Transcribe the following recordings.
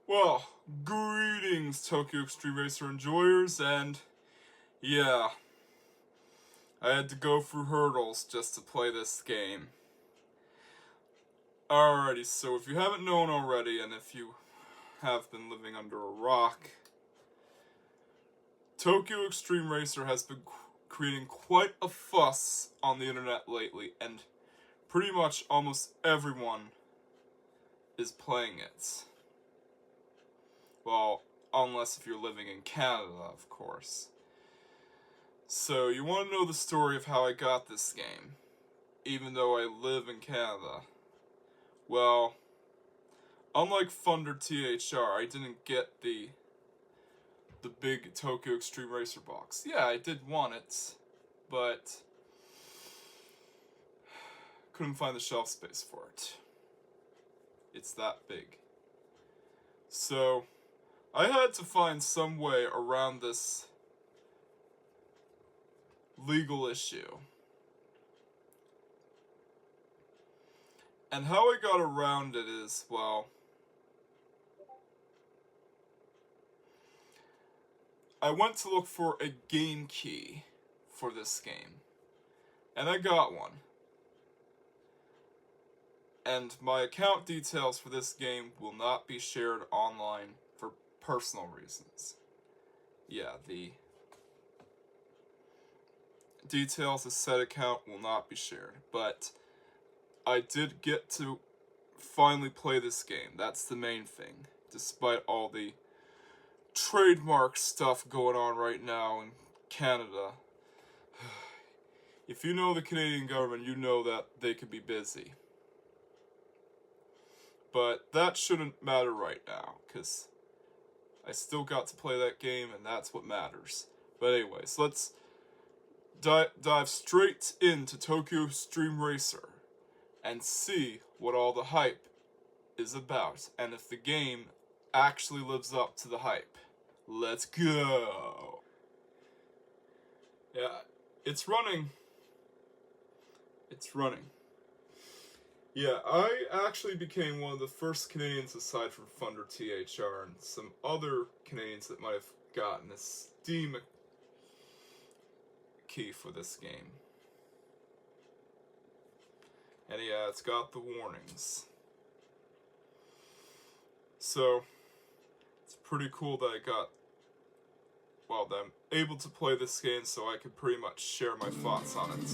Well, greetings, Tokyo Xtreme Racer enjoyers, and yeah, I had to go through hurdles just to play this game. Alrighty, so if you haven't known already, and if you have been living under a rock, Tokyo Xtreme Racer has been creating quite a fuss on the internet lately, and pretty much almost everyone is playing it. Well, unless if you're living in Canada, of course. So, you want to know the story of how I got this game, even though I live in Canada. Well, unlike Thunder THR, I didn't get the big Tokyo Xtreme Racer box. Yeah, I did want it, but couldn't find the shelf space for it. It's that big. So, I had to find some way around this legal issue. And how I got around it is, well, I went to look for a game key for this game. And I got one. And my account details for this game will not be shared online for personal reasons. Yeah, the details of said account will not be shared, but I did get to finally play this game. That's the main thing, despite all the trademark stuff going on right now in Canada. If you know the Canadian government, you know that they could be busy. But that shouldn't matter right now, because I still got to play that game, and that's what matters. But anyways, let's dive straight into Tokyo Xtreme Racer and see what all the hype is about, and if the game actually lives up to the hype. Let's go! Yeah, it's running. It's running. Yeah, I actually became one of the first Canadians aside from Thunder THR and some other Canadians that might have gotten a Steam key for this game. And yeah, it's got the warnings. So, it's pretty cool that that I'm able to play this game so I can pretty much share my thoughts on it.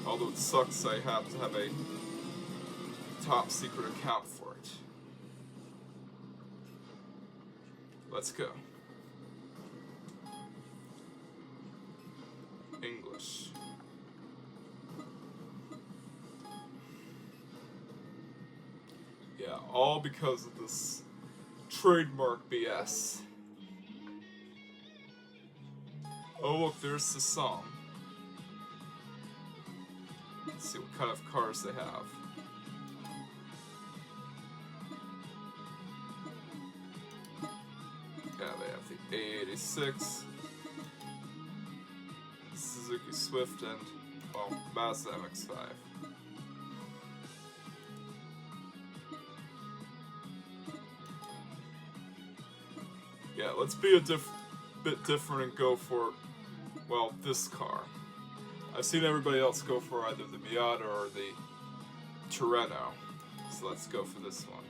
Although it sucks I have to have a top secret account for it. Let's go. English. Yeah, all because of this trademark BS. Oh look, there's the song. Let's see what kind of cars they have. Yeah, they have the A86, Suzuki Swift, and, well, Mazda MX-5. Yeah, let's be a bit different and go for, well, this car. I've seen everybody else go for either the Miata or the Torino, so let's go for this one.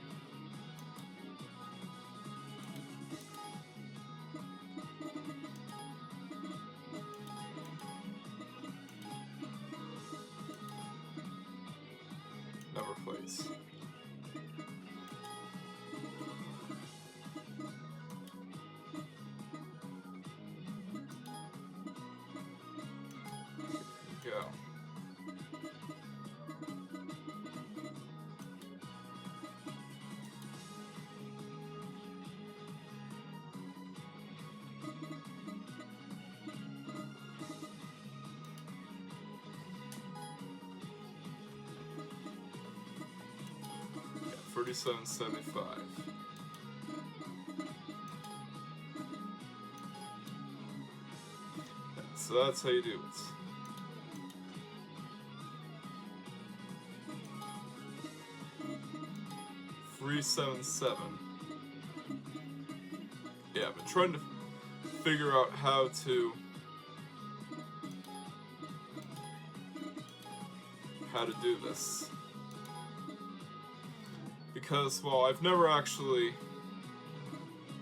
Number plates. Go. $37.75. so that's how you do it. $377. Yeah, I've been trying to figure out how to do this. Because, well, I've never actually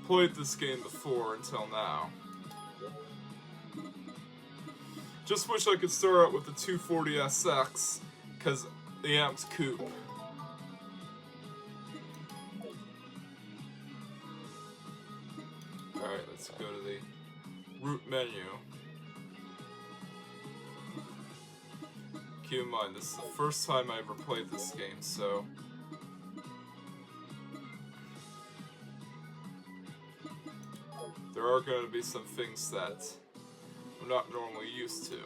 played this game before until now. Just wish I could start out with the 240SX, because the amp's coupe. Alright, let's go to the root menu. Keep in mind, this is the first time I ever played this game, so there are going to be some things that I'm not normally used to.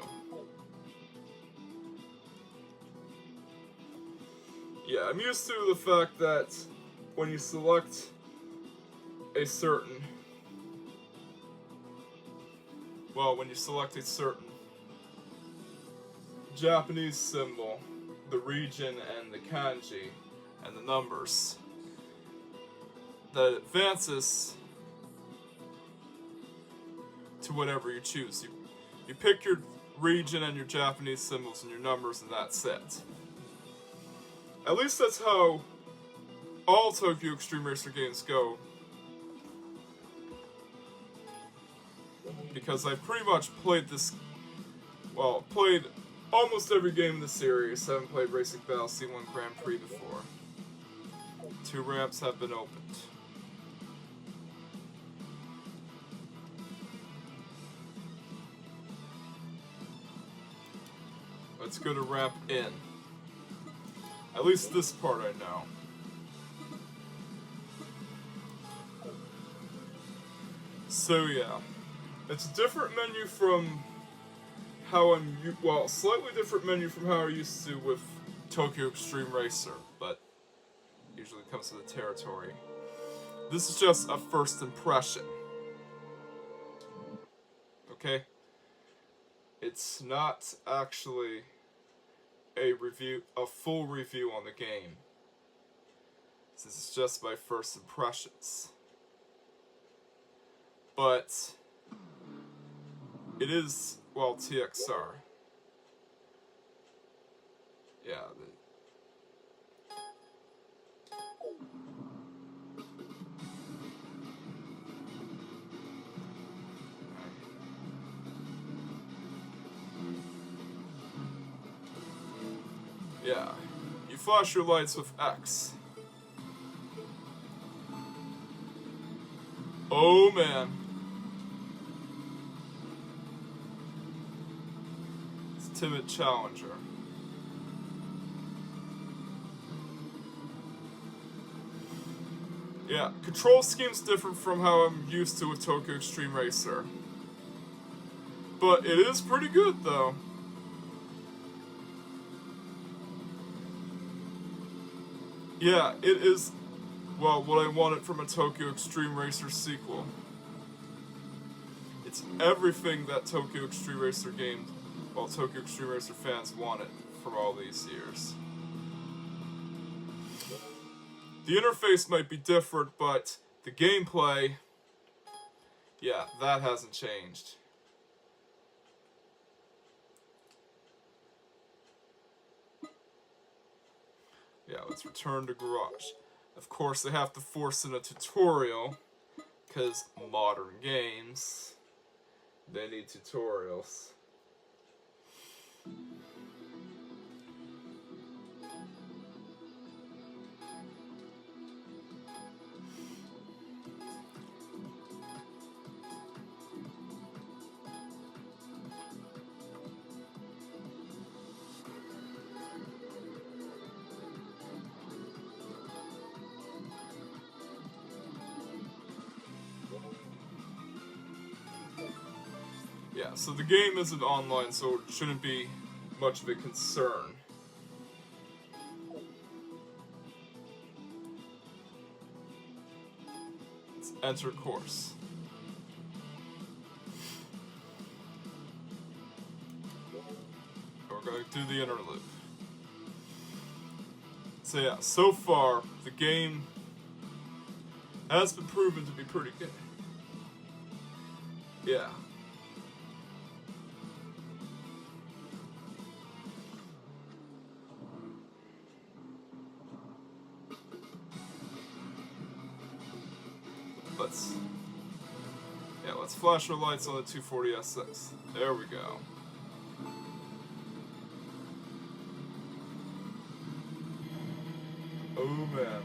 Yeah, I'm used to the fact that when you select a certain, when you select a certain Japanese symbol, the region and the kanji and the numbers, that it advances to whatever you choose. You pick your region and your Japanese symbols and your numbers, and that's it. At least that's how all Tokyo Xtreme Racer games go. Because I've pretty much played this, played almost every game in the series. I haven't played Racing Battle C1 Grand Prix before. 2 ramps have been opened. Let's go to ramp in. At least this part I know. So yeah, it's a different menu from how slightly different menu from how I'm used to with Tokyo Xtreme Racer, but usually comes with the territory. This is just a first impression. Okay? It's not actually a full review on the game. This is just my first impressions. But it is, TXR. Yeah. Yeah. You flash your lights with X. Oh man. It's Timid Challenger. Yeah, control scheme's different from how I'm used to with Tokyo Xtreme Racer. But it is pretty good though. Yeah, it is, what I wanted from a Tokyo Xtreme Racer sequel. It's everything that Tokyo Xtreme Racer Tokyo Xtreme Racer fans wanted from all these years. The interface might be different, but the gameplay, yeah, that hasn't changed. Yeah, let's return to garage. Of course, they have to force in a tutorial, because modern games, they need tutorials. Yeah, so the game isn't online, so it shouldn't be much of a concern. Let's enter course. gonna do the interlude. So yeah, so far the game has been proven to be pretty good. Yeah. Let's flash our lights on the 240S6. There we go. Oh man.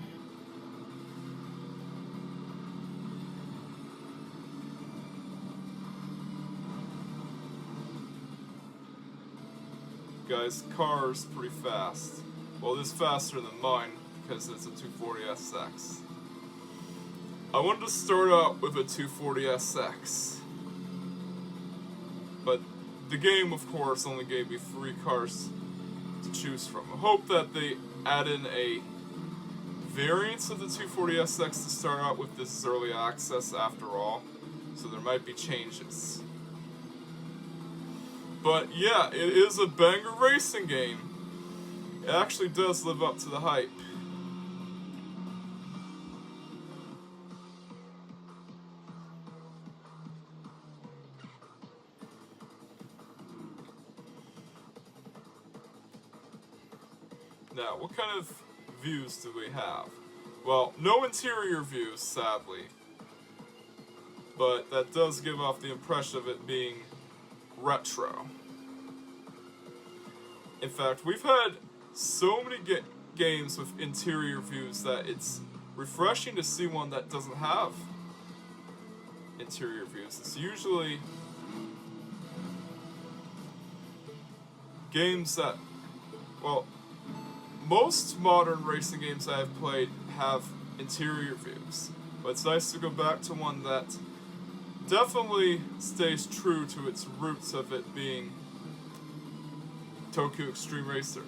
Guys, car's pretty fast. Well, it is faster than mine because it's a 240SX. I wanted to start out with a 240SX, but the game, of course, only gave me 3 cars to choose from. I hope that they add in a variant of the 240SX to start out with. This is early access after all, so there might be changes. But yeah, it is a banger racing game. It actually does live up to the hype. Now, what kind of views do we have? Well, no interior views, sadly. But that does give off the impression of it being retro. In fact, we've had so many games with interior views that it's refreshing to see one that doesn't have interior views. It's usually games that, well, most modern racing games I have played have interior views, but it's nice to go back to one that definitely stays true to its roots of it being Tokyo Xtreme Racer.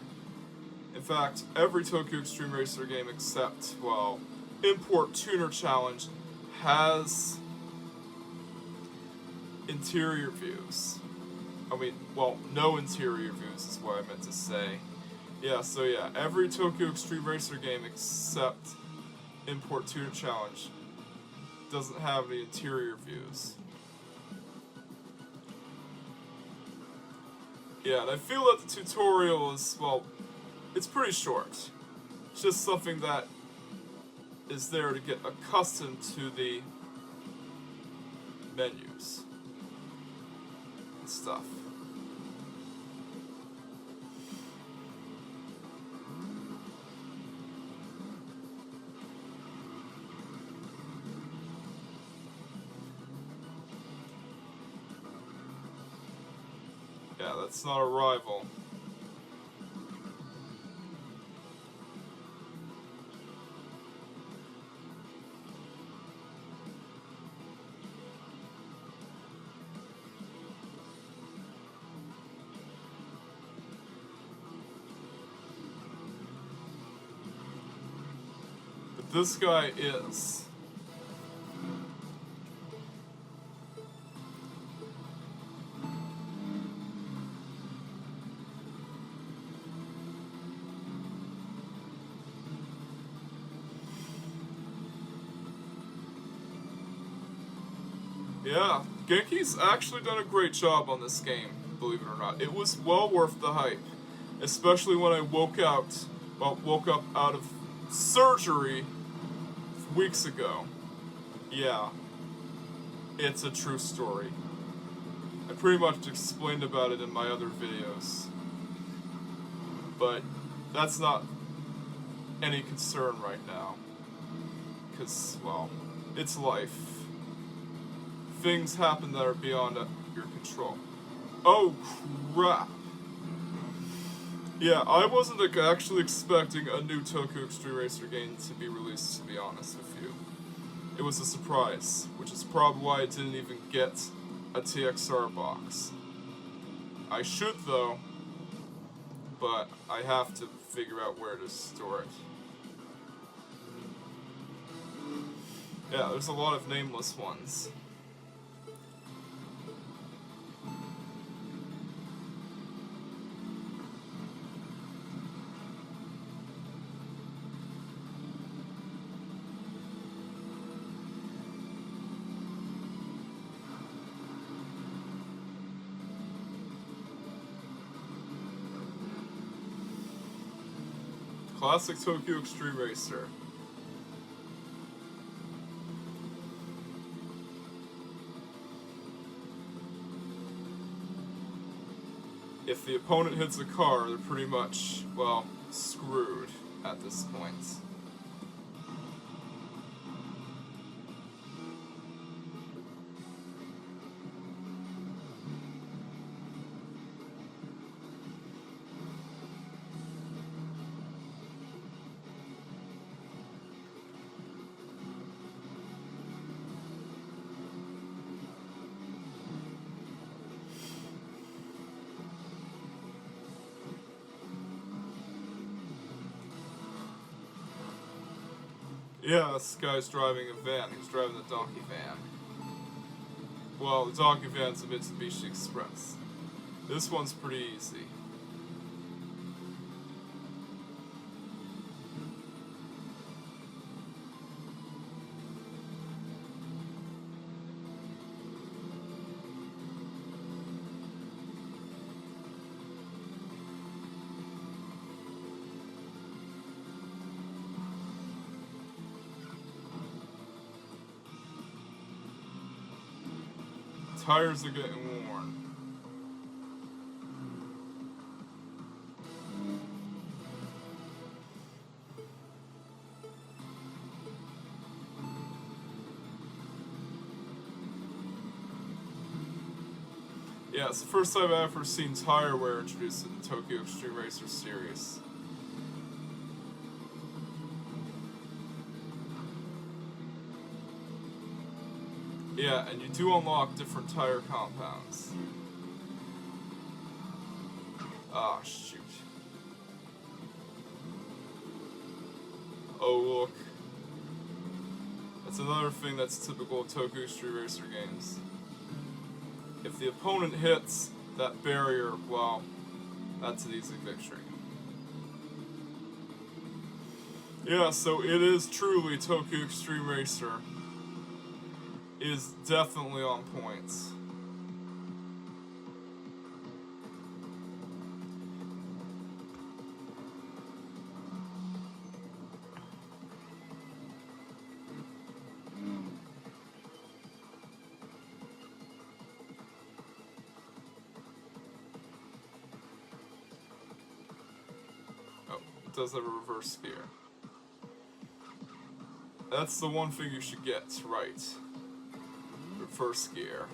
In fact, every Tokyo Xtreme Racer game except, well, Import Tuner Challenge has interior views. I mean, well, no interior views is what I meant to say. Yeah, so yeah, every Tokyo Xtreme Racer game except Import Tuner Challenge doesn't have any interior views. Yeah, and I feel that the tutorial is, well, it's pretty short. It's just something that is there to get accustomed to the menus and stuff. Yeah, that's not a rival. But this guy is. Yeah, Genki's actually done a great job on this game, believe it or not. It was well worth the hype, especially when I woke up out of surgery weeks ago. Yeah, it's a true story. I pretty much explained about it in my other videos, but that's not any concern right now, because, well, it's life. Things happen that are beyond your control. Oh crap! Yeah, I wasn't actually expecting a new Tokyo Xtreme Racer game to be released, to be honest with you. It was a surprise, which is probably why I didn't even get a TXR box. I should though, but I have to figure out where to store it. Yeah, there's a lot of nameless ones. Classic Tokyo Xtreme Racer. If the opponent hits a car, they're pretty much, well, screwed at this point. Yeah, this guy's driving a van. He's driving the donkey van. Well, the donkey van's a Mitsubishi Express. This one's pretty easy. Tires are getting worn. Yeah, it's the first time I've ever seen tire wear introduced in the Tokyo Xtreme Racer series. Yeah, and you do unlock different tire compounds. Ah, shoot. Oh, look. That's another thing that's typical of Tokyo Xtreme Racer games. If the opponent hits that barrier, well, that's an easy victory. Yeah, so it is truly Tokyo Xtreme Racer. Is definitely on point. Oh, it does have a reverse gear. That's the one thing you should get right. Reverse gear.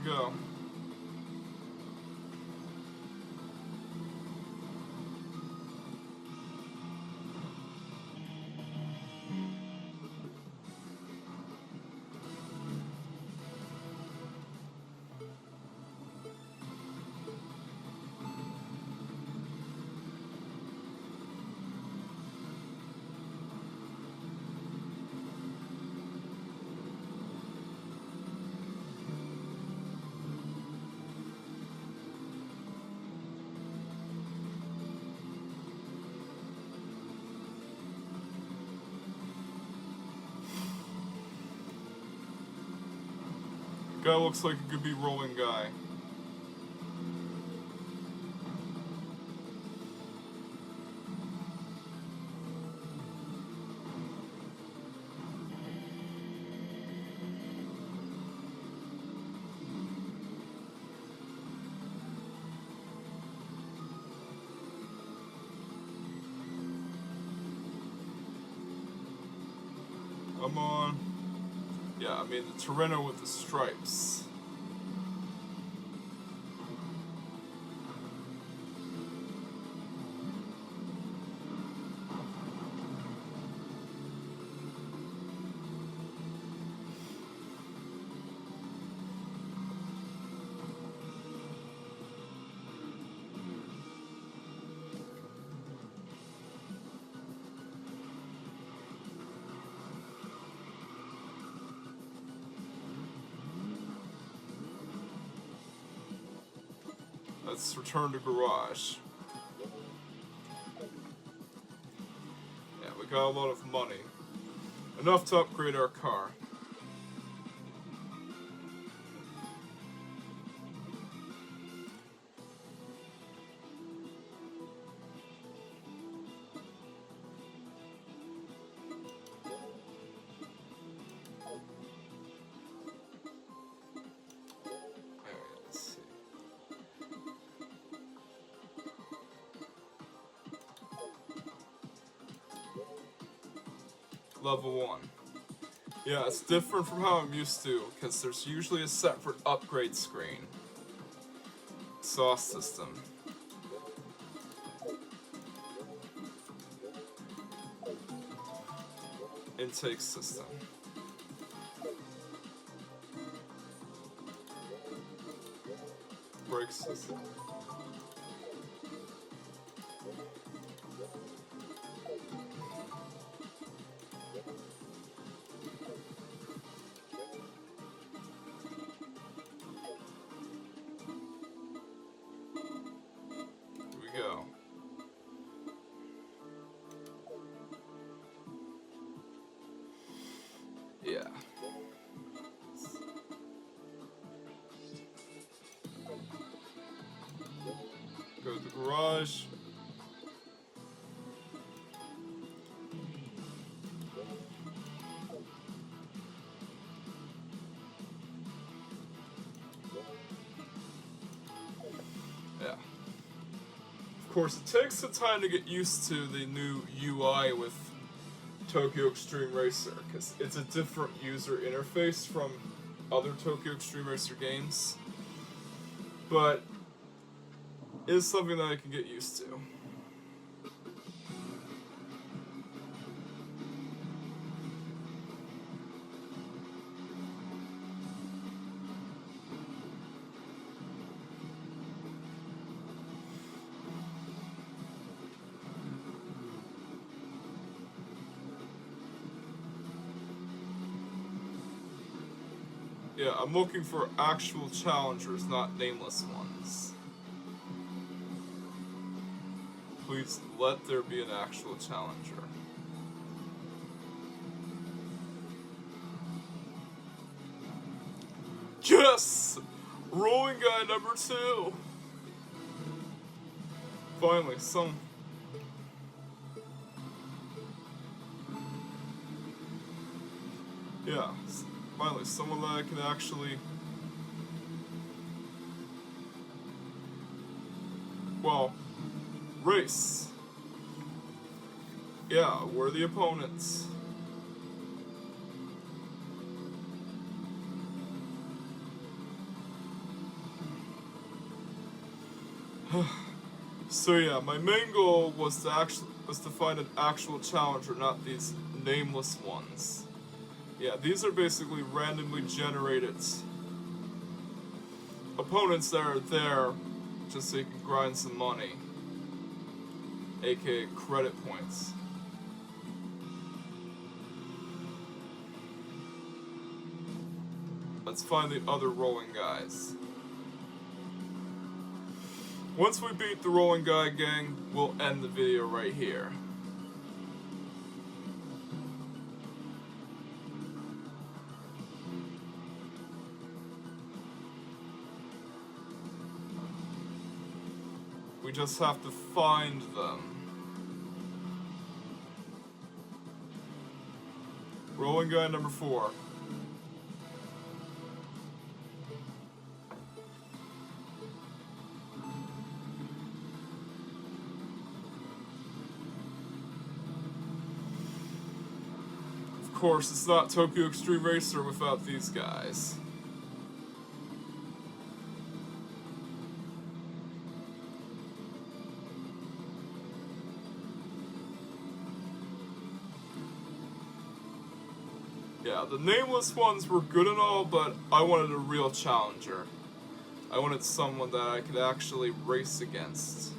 Go. Guy looks like a could be rolling guy. Come on. Yeah, I mean the Torino with the stripes. let's return to garage. Yeah, we got a lot of money. Enough to upgrade our car. Level 1. Yeah, it's different from how I'm used to, because there's usually a separate upgrade screen. Exhaust system. Intake system. Brake system. Go. Yeah. Go to the garage. Yeah. Of course, it takes some time to get used to the new UI with Tokyo Xtreme Racer, because it's a different user interface from other Tokyo Xtreme Racer games. But it is something that I can get used to. Yeah, I'm looking for actual challengers, not nameless ones. Please let there be an actual challenger. Yes! Rolling guy number 2! Finally, some... Yeah, finally, someone that I can actually... Well, race. Yeah, we're the opponents. So yeah, my main goal was to find an actual challenger, not these nameless ones. Yeah, these are basically randomly generated opponents that are there just so you can grind some money, aka credit points. Let's find the other rolling guys. Once we beat the rolling guy gang, we'll end the video right here. We just have to find them. Rolling guy number 4. Of course, it's not Tokyo Xtreme Racer without these guys. Yeah, the nameless ones were good and all, but I wanted a real challenger. I wanted someone that I could actually race against.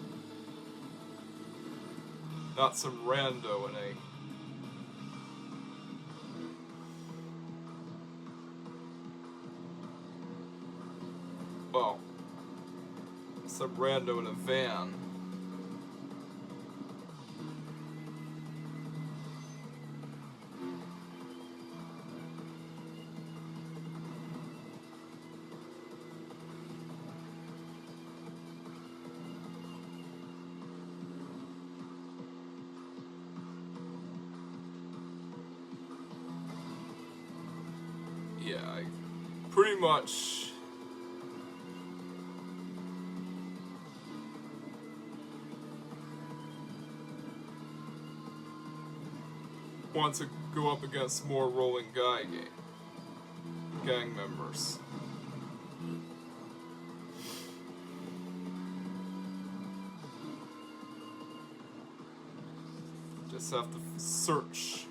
Not some rando in a... Well, some rando in a van. Yeah, I pretty much want to go up against more rolling gang members. Just have to search.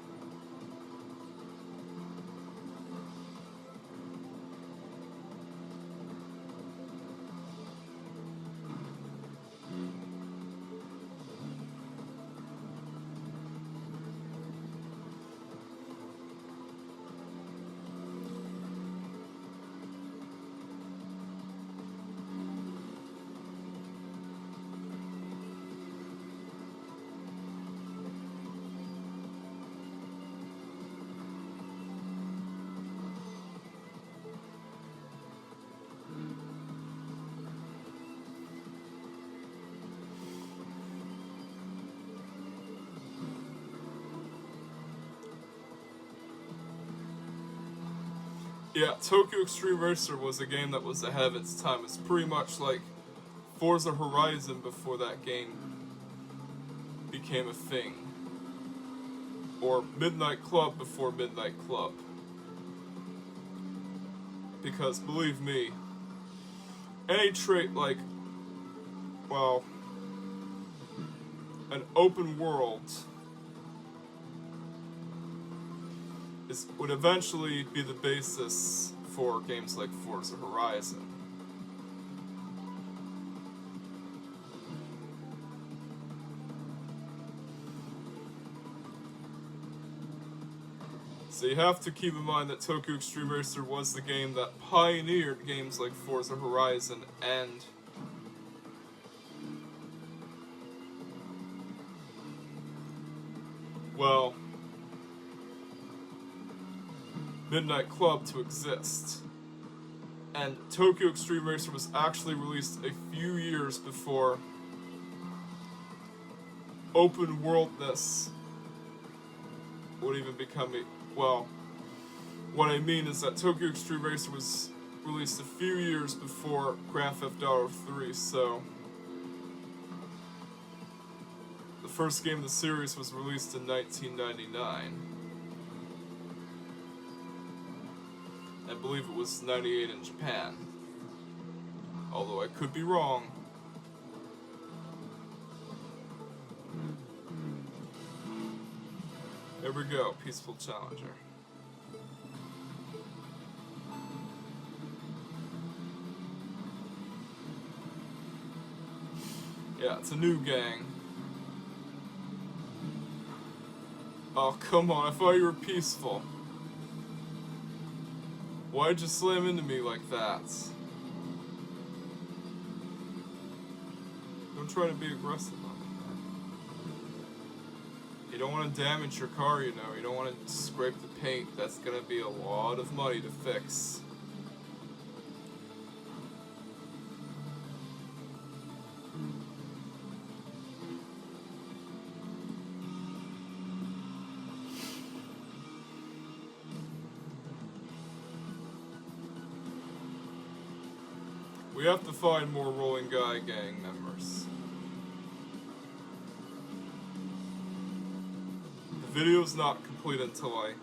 Yeah, Tokyo Xtreme Racer was a game that was ahead of its time. It's pretty much like Forza Horizon before that game became a thing. Or Midnight Club before Midnight Club. Because, believe me, any trait like, well, an open world would eventually be the basis for games like Forza Horizon. So you have to keep in mind that Tokyo Xtreme Racer was the game that pioneered games like Forza Horizon and well, Midnight Club to exist. And Tokyo Xtreme Racer was actually released a few years before open worldness would even become a, well, what I mean is that Tokyo Xtreme Racer was released a few years before Grand Theft Auto 3, so the first game of the series was released in 1999. I believe it was 98 in Japan. Although I could be wrong. There we go, Peaceful Challenger. Yeah, it's a new gang. Oh, come on, I thought you were peaceful. Why'd you slam into me like that? Don't try to be aggressive on me, man. You don't want to damage your car, you know. You don't want to scrape the paint. That's gonna be a lot of money to fix. We have to find more Rolling Guy gang members. The video's not complete until I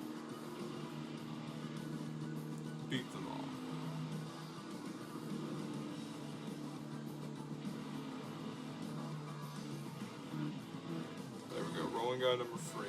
beat them all. There we go, Rolling Guy number 3.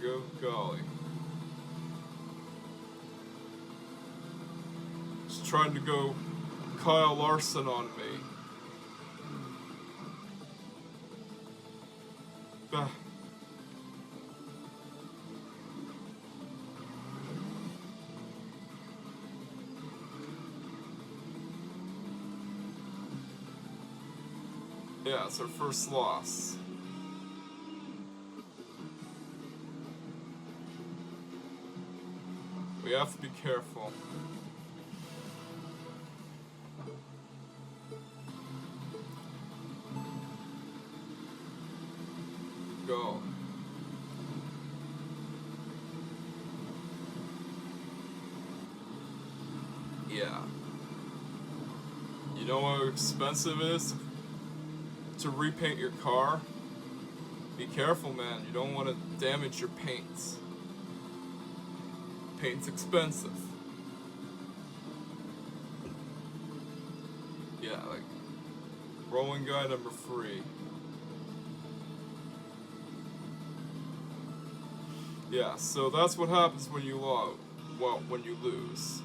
Go. golly. Just trying to go Kyle Larson on me. Bah. Yeah, it's our first loss. We have to be careful. Go. Yeah. You know how expensive it is to repaint your car? Be careful, man. You don't want to damage your paints. Paint's expensive. Yeah, like rolling guy number 3. Yeah, so that's what happens when you when you lose.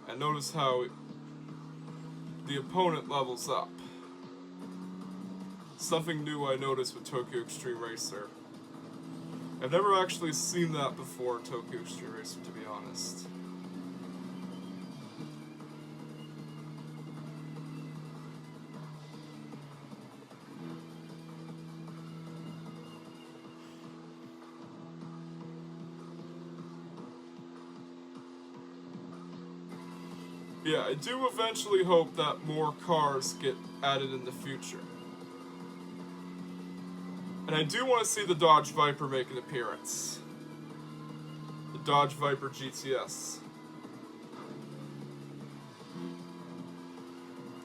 And notice how the opponent levels up. Something new I noticed with Tokyo Xtreme Racer. I've never actually seen that before in Tokyo Xtreme Racer, to be honest. Yeah, I do eventually hope that more cars get added in the future. And I do want to see the Dodge Viper make an appearance. The Dodge Viper GTS.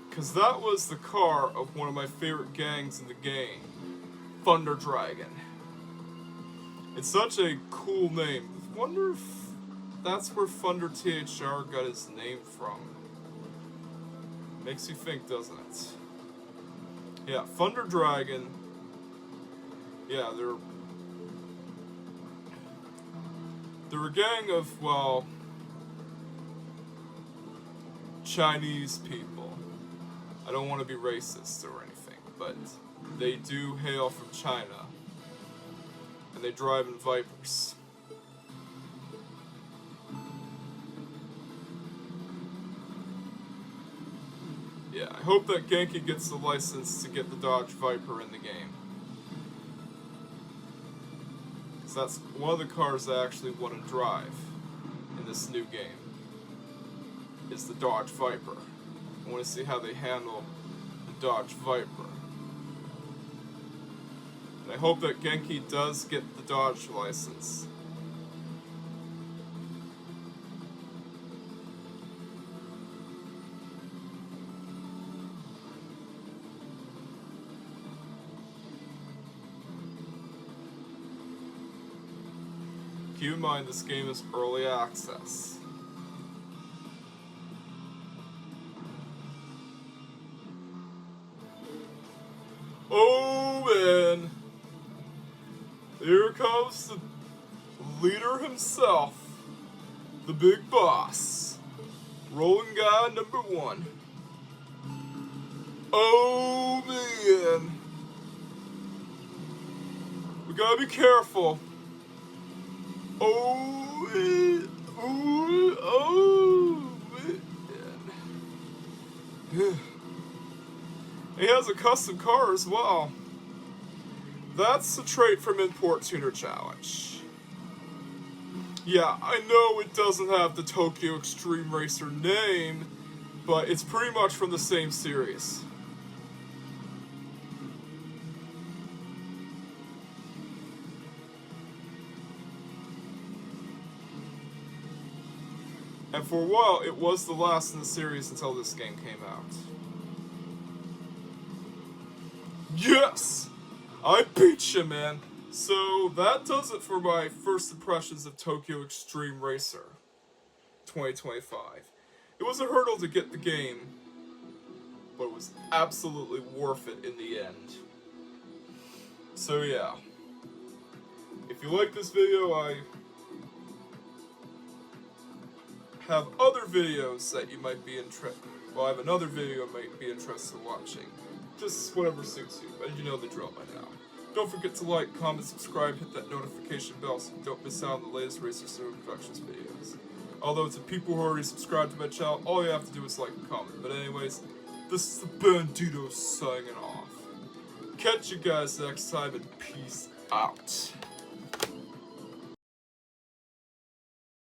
Because that was the car of one of my favorite gangs in the game, Thunder Dragon. It's such a cool name. I wonder if that's where Thunder THR got his name from. Makes you think, doesn't it? Yeah, Thunder Dragon. Yeah, they're a gang of, well, Chinese people. I don't want to be racist or anything, but they do hail from China. And they drive in Vipers. Yeah, I hope that Genki gets the license to get the Dodge Viper in the game. Because that's one of the cars I actually want to drive in this new game. Is the Dodge Viper. I want to see how they handle the Dodge Viper. And I hope that Genki does get the Dodge license. Keep in mind, this game is early access. Oh man! Here comes the leader himself, the big boss, rolling guy number 1. Oh man! We gotta be careful. Oh man! Oh man! He has a custom car as well. That's a trait from Import Tuner Challenge. Yeah, I know it doesn't have the Tokyo Xtreme Racer name, but it's pretty much from the same series. And for a while, it was the last in the series until this game came out. Yes! I beat you, man! So, that does it for my first impressions of Tokyo Xtreme Racer 2025. It was a hurdle to get the game, but it was absolutely worth it in the end. So yeah. If you like this video, I have other videos that you might be interested. Well, I have another video you might be interested in watching. Just whatever suits you, but you know the drill by now. Don't forget to like, comment, subscribe, hit that notification bell so you don't miss out on the latest Racer Cinema Productions videos. Although to people who already subscribed to my channel, all you have to do is like and comment. But anyways, this is the Bandito signing off. Catch you guys next time and peace out.